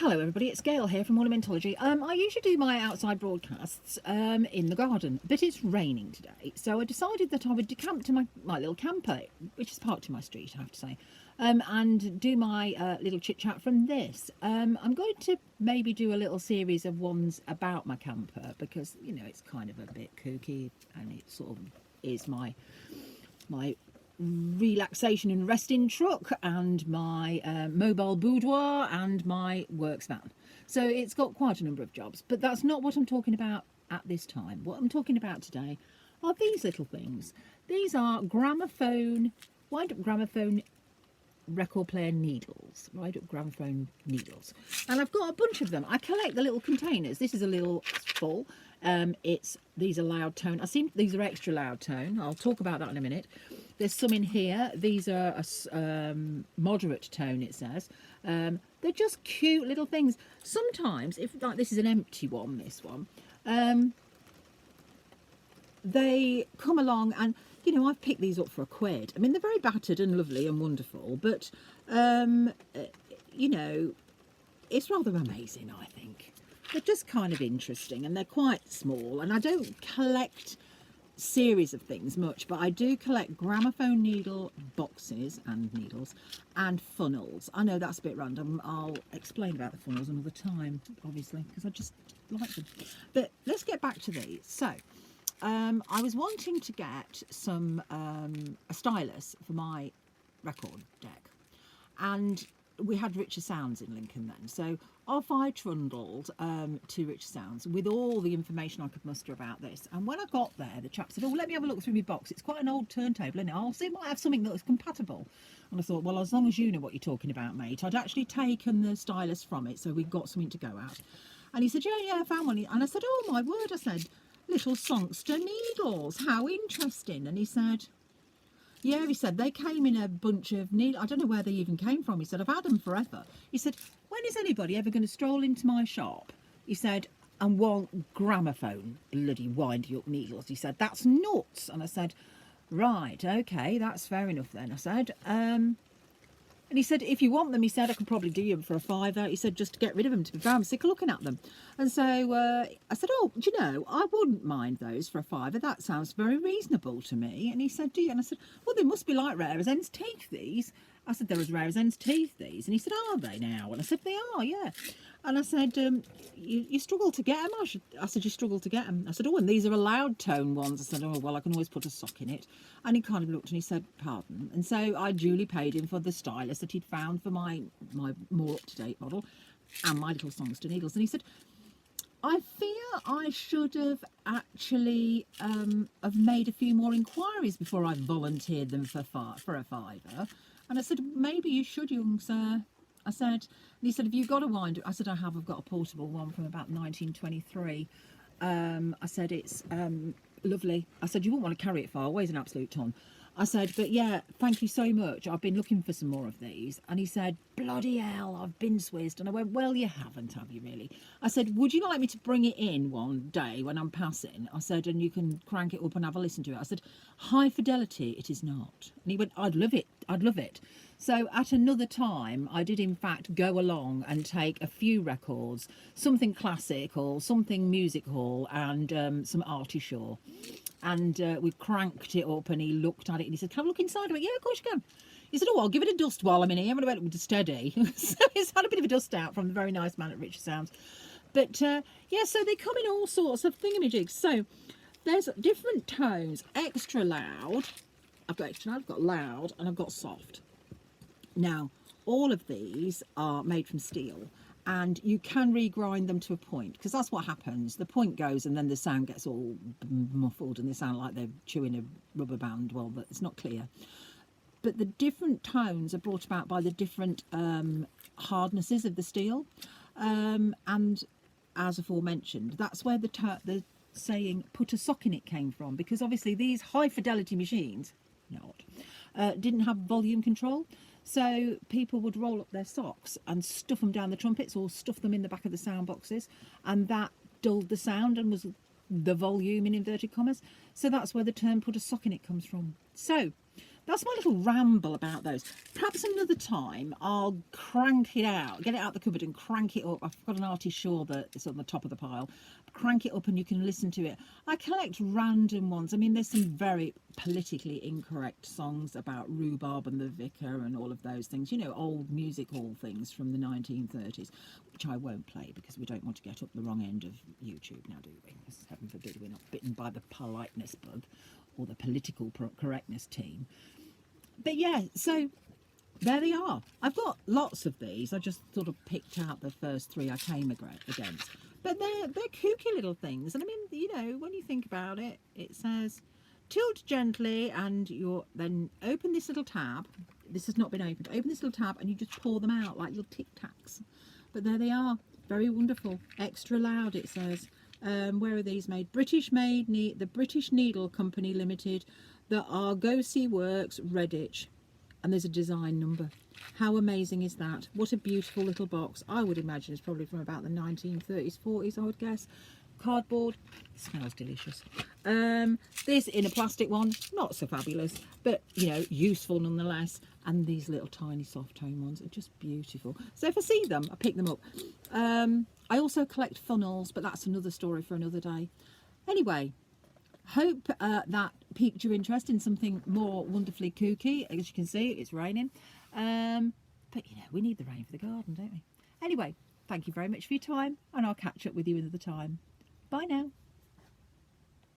Hello everybody, it's Gail here from Ornamentology. I usually do my outside broadcasts in the garden, but it's raining today, so I decided that I would decamp to my little camper, which is parked in my street, I have to say, and do my little chit-chat from this. I'm going to maybe do a little series of ones about my camper, because, you know, it's kind of a bit kooky, and it sort of is my relaxation and resting truck, and my mobile boudoir, and my works van. So it's got quite a number of jobs, but that's not what I'm talking about at this time. What I'm talking about today are these little things. These are gramophone, wind up gramophone record player needles, wind up gramophone needles, and I've got a bunch of them. I collect the little containers. This is a little full. These are loud tone. These are extra loud tone. I'll talk about that in a minute. There's some in here. These are a moderate tone, it says. They're just cute little things. Sometimes, if like this is an empty one, this one, they come along and, you know, I've picked these up for £1. I mean, they're very battered and lovely and wonderful, but, you know, it's rather amazing, I think. They're just kind of interesting, and they're quite small, and I don't collect series of things much, but I do collect gramophone needle boxes and needles and funnels. I know that's a bit random. I'll explain about the funnels another time, obviously, because I just like them. But let's get back to these. So I was wanting to get some a stylus for my record deck, and we had Richer Sounds in Lincoln then, so off I trundled to Richer Sounds with all the information I could muster about this. And when I got there, the chap said, "Oh, let me have a look through my box. It's quite an old turntable, isn't it? I'll see, it might have something that is compatible." And I thought, well, as long as you know what you're talking about, mate. I'd actually taken the stylus from it, so we'd got something to go at. And he said, yeah, I found one. And I said, oh my word, I said, little songster needles, how interesting. And he said, yeah, he said, they came in a bunch of needles. I don't know where they even came from. He said, I've had them forever. He said, when is anybody ever going to stroll into my shop, he said, and want gramophone bloody windy up needles? He said, that's nuts. And I said, right, okay, that's fair enough then. I said, and he said, if you want them, he said, I could probably do them for £5. He said, just to get rid of them, to be fair, I'm sick of looking at them. And so I said, oh, do you know, I wouldn't mind those for £5. That sounds very reasonable to me. And he said, do you? And I said, well, they must be like rare as hen's teeth, these. I said, they're as rare as hen's teeth, these. And he said, are they now? And I said, they are, yeah. And I said, you struggle to get them? I said, you struggle to get them? I said, oh, and these are a loud tone ones. I said, oh, well, I can always put a sock in it. And he kind of looked and he said, pardon. And so I duly paid him for the stylus that he'd found for my more up-to-date model and my little songster needles. And he said, I fear I should have actually have made a few more inquiries before I volunteered them for a £5. And I said, maybe you should, young sir. I said, and he said, have you got a wind? I said, I have. I've got a portable one from about 1923. I said, it's lovely. I said, you wouldn't want to carry it far. It weighs an absolute ton. I said, but yeah, thank you so much. I've been looking for some more of these. And he said, bloody hell, I've been swizzed. And I went, well, you haven't, have you really? I said, would you like me to bring it in one day when I'm passing? I said, and you can crank it up and have a listen to it. I said, high fidelity, it is not. And he went, I'd love it. I'd love it. So at another time, I did in fact go along and take a few records, something classical, something musical, and some Artie Shaw. And we cranked it up, and he looked at it and he said, can I look inside? I went, yeah, of course you can. He said, oh, I'll give it a dust while I'm in here. I'm going to wait steady. So he's had a bit of a dust out from the very nice man at Richer Sounds. But yeah, so they come in all sorts of thingamajigs. So there's different tones, extra loud. I've got extra loud, I've got loud, and I've got soft. Now, all of these are made from steel, and you can regrind them to a point, because that's what happens. The point goes and then the sound gets all muffled and they sound like they're chewing a rubber band. Well, it's not clear. But the different tones are brought about by the different hardnesses of the steel. And as aforementioned, that's where the saying put a sock in it came from, because obviously these high fidelity machines didn't have volume control. So people would roll up their socks and stuff them down the trumpets, or stuff them in the back of the sound boxes, and that dulled the sound and was the volume in inverted commas. So that's where the term put a sock in it comes from. So that's my little ramble about those. Perhaps another time I'll crank it out, get it out the cupboard and crank it up. I've got an Artie Shaw that's on the top of the pile. Crank it up and you can listen to it. I collect random ones. I mean, there's some very politically incorrect songs about rhubarb and the vicar and all of those things. You know, old music hall things from the 1930s, which I won't play because we don't want to get up the wrong end of YouTube now, do we? Because heaven forbid we're not bitten by the politeness bug or the political correctness team. But yeah, so there they are. I've got lots of these. I just sort of picked out the first three I came against. But they're kooky little things. And I mean, you know, when you think about it, it says tilt gently and then open this little tab. This has not been opened. Open this little tab and you just pour them out like little Tic Tacs. But there they are. Very wonderful. Extra loud, it says. Where are these made? The British Needle Company Limited, the Argosy Works, Redditch. And there's a design number. How amazing is that? What a beautiful little box. I would imagine it's probably from about the 1930s, 40s, I would guess. Cardboard. Smells delicious. This in a plastic one, not so fabulous, but, you know, useful nonetheless. And these little tiny soft tone ones are just beautiful. So if I see them, I pick them up. I also collect funnels, but that's another story for another day. Anyway, hope that piqued your interest in something more wonderfully kooky. As you can see, it's raining. But, you know, we need the rain for the garden, don't we? Anyway, thank you very much for your time, and I'll catch up with you another time. Bye now.